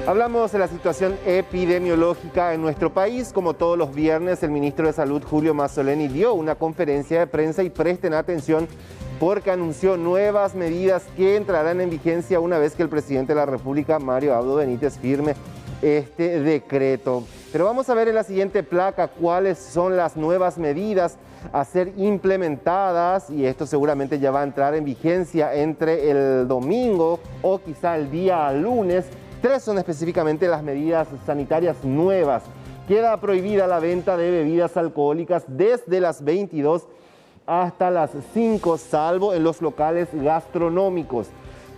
Hablamos de la situación epidemiológica en nuestro país. Como todos los viernes, el ministro de Salud, Julio Mazzoleni, dio una conferencia de prensa y presten atención porque anunció nuevas medidas que entrarán en vigencia una vez que el presidente de la República, Mario Abdo Benítez, firme este decreto. Pero vamos a ver en la siguiente placa cuáles son las nuevas medidas a ser implementadas, y esto seguramente ya va a entrar en vigencia entre el domingo o quizá el día lunes. Tres son específicamente las medidas sanitarias nuevas. Queda prohibida la venta de bebidas alcohólicas desde las 22 hasta las 5, salvo en los locales gastronómicos.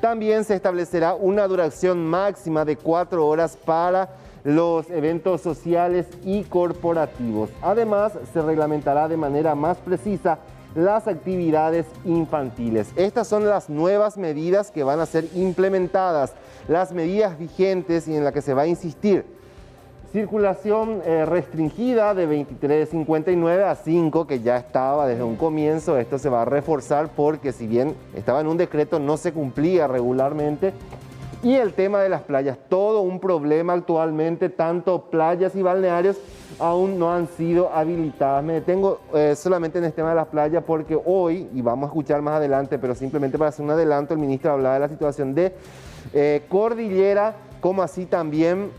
También se establecerá una duración máxima de 4 horas para los eventos sociales y corporativos. Además, se reglamentará de manera más precisa las actividades infantiles. Estas son las nuevas medidas que van a ser implementadas, las medidas vigentes y en las que se va a insistir. Circulación restringida de 23:59 a 5, que ya estaba desde un comienzo. Esto se va a reforzar porque si bien estaba en un decreto, no se cumplía regularmente. Y el tema de las playas, todo un problema actualmente, tanto playas y balnearios aún no han sido habilitadas. Me detengo solamente en este tema de las playas porque hoy, y vamos a escuchar más adelante, pero simplemente para hacer un adelanto, el ministro hablaba de la situación de Cordillera, como así también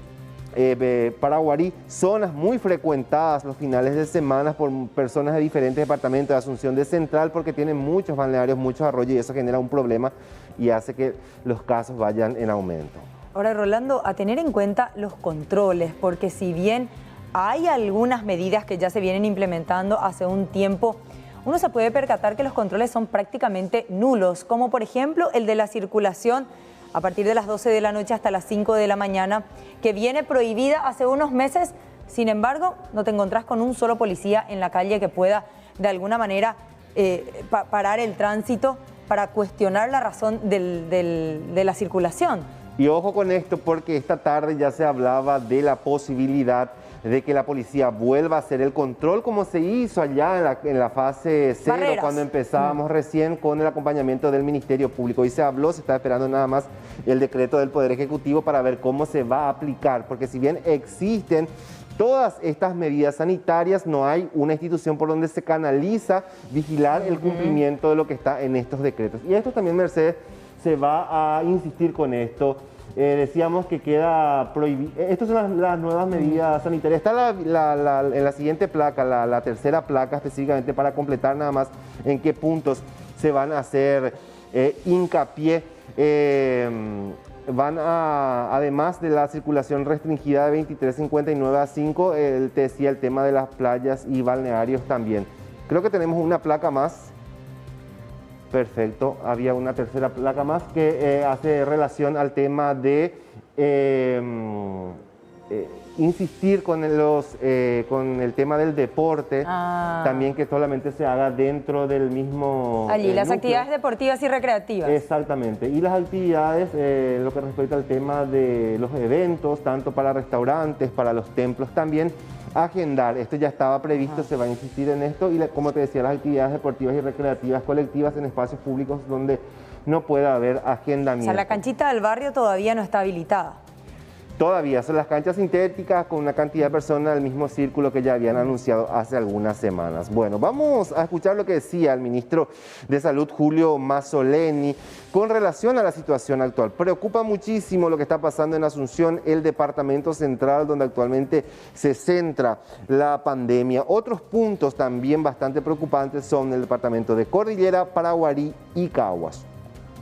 Paraguarí, zonas muy frecuentadas los finales de semana por personas de diferentes departamentos de Asunción de Central, porque tienen muchos balnearios, muchos arroyos, y eso genera un problema y hace que los casos vayan en aumento. Ahora, Rolando, a tener en cuenta los controles, porque si bien hay algunas medidas que ya se vienen implementando hace un tiempo, uno se puede percatar que los controles son prácticamente nulos, como por ejemplo el de la circulación a partir de las 12 de la noche hasta las 5 de la mañana, que viene prohibida hace unos meses. Sin embargo, no te encontrás con un solo policía en la calle que pueda de alguna manera parar el tránsito para cuestionar la razón de la circulación. Y ojo con esto, porque esta tarde ya se hablaba de la posibilidad de que la policía vuelva a hacer el control como se hizo allá en la fase 0, Barreras. cuando empezábamos recién con el acompañamiento del Ministerio Público. Hoy se habló, se está esperando nada más el decreto del Poder Ejecutivo para ver cómo se va a aplicar, porque si bien existen todas estas medidas sanitarias, no hay una institución por donde se canaliza vigilar el cumplimiento de lo que está en estos decretos. Y esto también, Mercedes, se va a insistir con esto. Decíamos que queda prohibido. Estas son las nuevas medidas sanitarias. Está en la siguiente placa, la tercera placa específicamente para completar nada más en qué puntos se van a hacer hincapié. Además de la circulación restringida de 23:59 a 5, te decía el tema de las playas y balnearios también. Creo que tenemos una placa más. Perfecto, había una tercera placa más que hace relación al tema de insistir con el tema del deporte, también que solamente se haga dentro del mismo allí, las núcleo. actividades deportivas y recreativas. Exactamente, y las actividades, lo que respecta al tema de los eventos, tanto para restaurantes, para los templos también, agendar. Esto ya estaba previsto, se va a insistir en esto, y como te decía, las actividades deportivas y recreativas colectivas en espacios públicos donde no pueda haber agendamiento. O sea, la canchita del barrio todavía no está habilitada. Todavía son las canchas sintéticas con una cantidad de personas del mismo círculo que ya habían anunciado hace algunas semanas. Bueno, vamos a escuchar lo que decía el ministro de Salud, Julio Mazzoleni, con relación a la situación actual. Preocupa muchísimo lo que está pasando en Asunción, el departamento central donde actualmente se centra la pandemia. Otros puntos también bastante preocupantes son el departamento de Cordillera, Paraguarí y Caguas.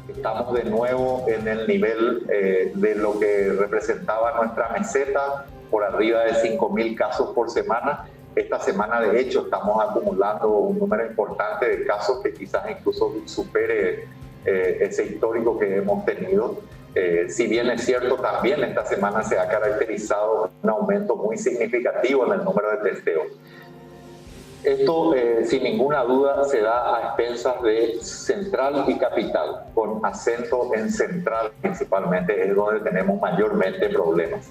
Estamos de nuevo en el nivel de lo que representaba nuestra meseta, por arriba de 5.000 casos por semana. Esta semana, de hecho, estamos acumulando un número importante de casos que quizás incluso supere ese histórico que hemos tenido. Si bien es cierto, también esta semana se ha caracterizado un aumento muy significativo en el número de testeos. Esto, sin ninguna duda, se da a expensas de Central y Capital, con acento en Central principalmente, es donde tenemos mayormente problemas.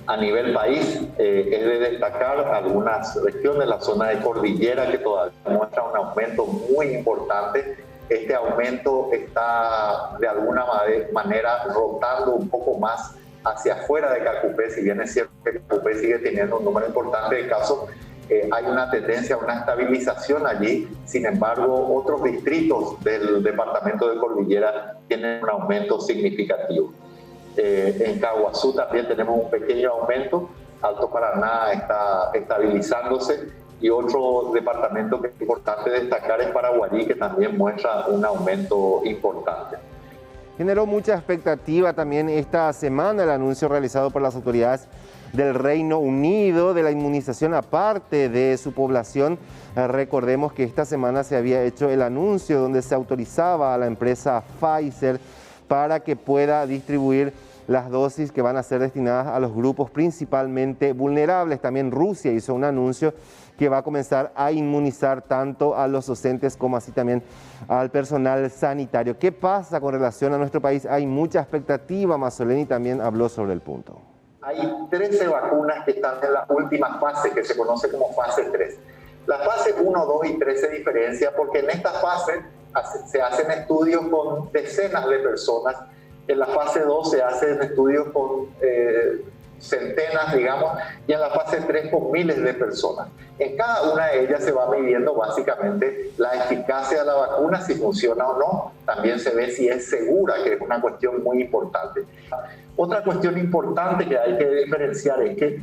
A nivel país, es de destacar algunas regiones, la zona de Cordillera, que todavía muestra un aumento muy importante este aumento está de alguna manera rotando un poco más hacia afuera de Calcupé. Si bien es cierto que Calcupé sigue teniendo un número importante de casos, hay una tendencia a una estabilización allí. Sin embargo, otros distritos del departamento de Cordillera tienen un aumento significativo. En Caguazú también tenemos un pequeño aumento. Alto Paraná está estabilizándose, y otro departamento que es importante destacar es Paraguarí, que también muestra un aumento importante. Generó mucha expectativa también esta semana el anuncio realizado por las autoridades del Reino Unido de la inmunización aparte de su población. Recordemos que esta semana se había hecho el anuncio donde se autorizaba a la empresa Pfizer para que pueda distribuir las dosis que van a ser destinadas a los grupos principalmente vulnerables. También Rusia hizo un anuncio que va a comenzar a inmunizar tanto a los docentes como así también al personal sanitario. ¿Qué pasa con relación a nuestro país? Hay mucha expectativa. Mazzoleni también habló sobre el punto. Hay 13 vacunas que están en la última fase, que se conoce como fase 3. La fase 1, 2 y 3 se diferencia porque en esta fase se hacen estudios con decenas de personas. En la fase 2 se hacen estudios con centenas, digamos, y en la fase 3 con miles de personas. En cada una de ellas se va midiendo básicamente la eficacia de la vacuna, si funciona o no. También se ve si es segura, que es una cuestión muy importante. Otra cuestión importante que hay que diferenciar es que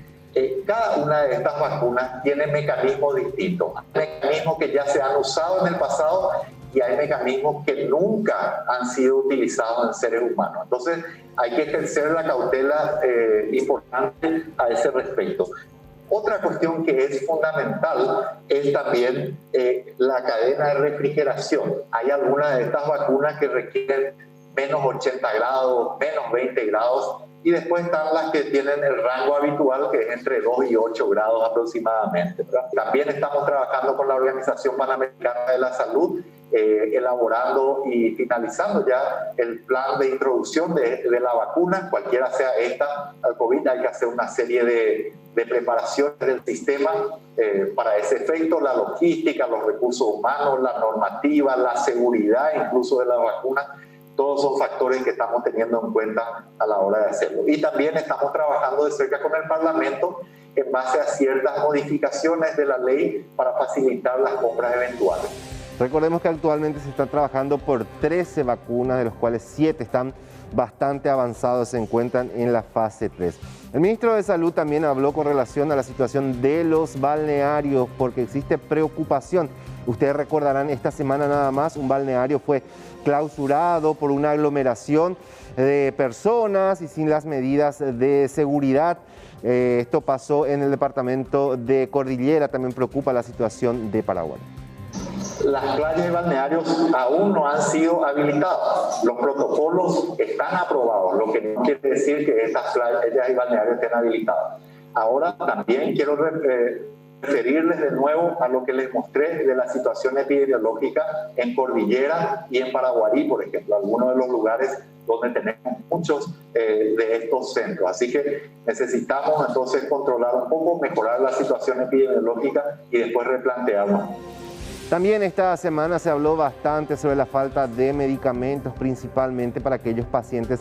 cada una de estas vacunas tiene mecanismos distintos. Hay mecanismos que ya se han usado en el pasado y hay mecanismos que nunca han sido utilizados en seres humanos. Entonces hay que ejercer la cautela importante a ese respecto. Otra cuestión que es fundamental es también la cadena de refrigeración. Hay algunas de estas vacunas que requieren menos 80 grados, menos 20 grados, y después están las que tienen el rango habitual, que es entre 2 y 8 grados aproximadamente, ¿verdad? También estamos trabajando con la Organización Panamericana de la Salud, elaborando y finalizando ya el plan de introducción de la vacuna, cualquiera sea esta al COVID. Hay que hacer una serie de preparaciones del sistema para ese efecto, la logística, los recursos humanos, la normativa, la seguridad incluso de la vacuna. Todos son factores que estamos teniendo en cuenta a la hora de hacerlo. Y también estamos trabajando de cerca con el Parlamento en base a ciertas modificaciones de la ley para facilitar las compras eventuales. Recordemos que actualmente se está trabajando por 13 vacunas, de los cuales 7 están bastante avanzados, se encuentran en la fase 3. El ministro de Salud también habló con relación a la situación de los balnearios, porque existe preocupación. Ustedes recordarán, esta semana nada más un balneario fue clausurado por una aglomeración de personas y sin las medidas de seguridad. Esto pasó en el departamento de Cordillera. También preocupa la situación de Paraguay. Las playas y balnearios aún no han sido habilitadas. Los protocolos están aprobados, lo que no quiere decir que estas playas y balnearios estén habilitados. Ahora también quiero referirles de nuevo a lo que les mostré de la situación epidemiológica en Cordillera y en Paraguarí, por ejemplo, algunos de los lugares donde tenemos muchos de estos centros. Así que necesitamos entonces controlar un poco, mejorar la situación epidemiológica y después replantearnos. También esta semana se habló bastante sobre la falta de medicamentos, principalmente para aquellos pacientes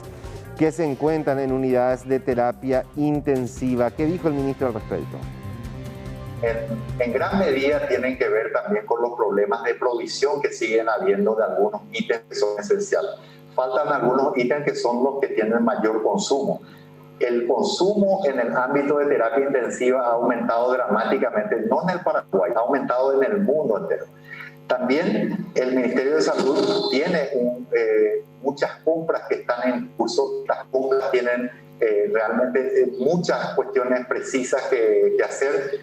que se encuentran en unidades de terapia intensiva. ¿Qué dijo el ministro al respecto? En gran medida tienen que ver también con los problemas de provisión que siguen habiendo de algunos ítems que son esenciales. Faltan algunos ítems que son los que tienen mayor consumo. El consumo en el ámbito de terapia intensiva ha aumentado dramáticamente, no en el Paraguay, ha aumentado en el mundo entero. También el Ministerio de Salud tiene muchas compras que están en curso. Las compras tienen realmente muchas cuestiones precisas que hacer.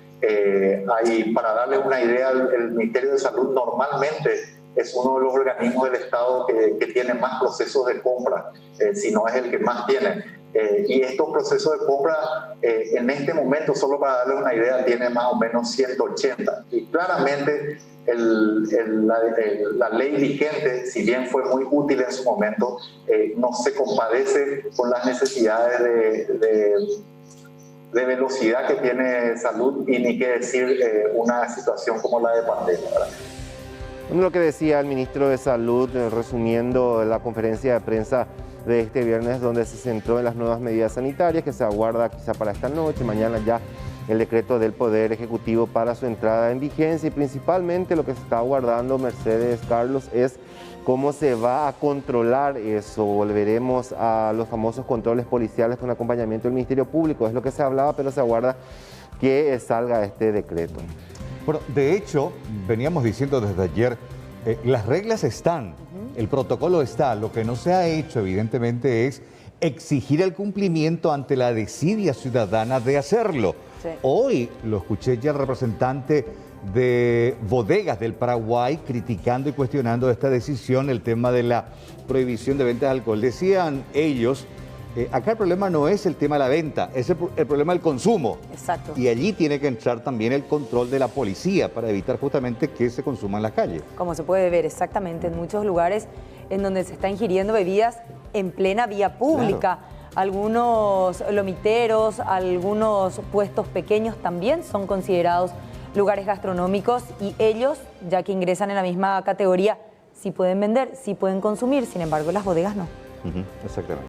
Para darle una idea, el Ministerio de Salud normalmente es uno de los organismos del Estado que tiene más procesos de compra, si no es el que más tiene. Y estos procesos de compra en este momento, solo para darles una idea, tiene más o menos 180. Y claramente la ley vigente, si bien fue muy útil en su momento, no se compadece con las necesidades de velocidad que tiene salud, y ni qué decir una situación como la de pandemia, ¿verdad? Lo que decía el ministro de Salud, resumiendo la conferencia de prensa de este viernes, donde se centró en las nuevas medidas sanitarias que se aguarda quizá para esta noche, mañana ya el decreto del Poder Ejecutivo para su entrada en vigencia, y principalmente lo que se está aguardando, Mercedes, Carlos, es cómo se va a controlar eso. Volveremos a los famosos controles policiales con acompañamiento del Ministerio Público, es lo que se hablaba, pero se aguarda que salga este decreto. Bueno, de hecho, veníamos diciendo desde ayer, las reglas están, el protocolo está, lo que no se ha hecho evidentemente es exigir el cumplimiento ante la desidia ciudadana de hacerlo. Sí. Hoy lo escuché ya el representante de bodegas del Paraguay criticando y cuestionando esta decisión, el tema de la prohibición de venta de alcohol. Decían ellos, acá el problema no es el tema de la venta, es el problema del consumo. Exacto. Y allí tiene que entrar también el control de la policía para evitar justamente que se consuma en las calles. Como se puede ver exactamente en muchos lugares en donde se está ingiriendo bebidas en plena vía pública. Claro. Algunos lomiteros, algunos puestos pequeños también son considerados lugares gastronómicos, y ellos, ya que ingresan en la misma categoría, sí pueden vender, sí pueden consumir, sin embargo las bodegas no. Exactamente.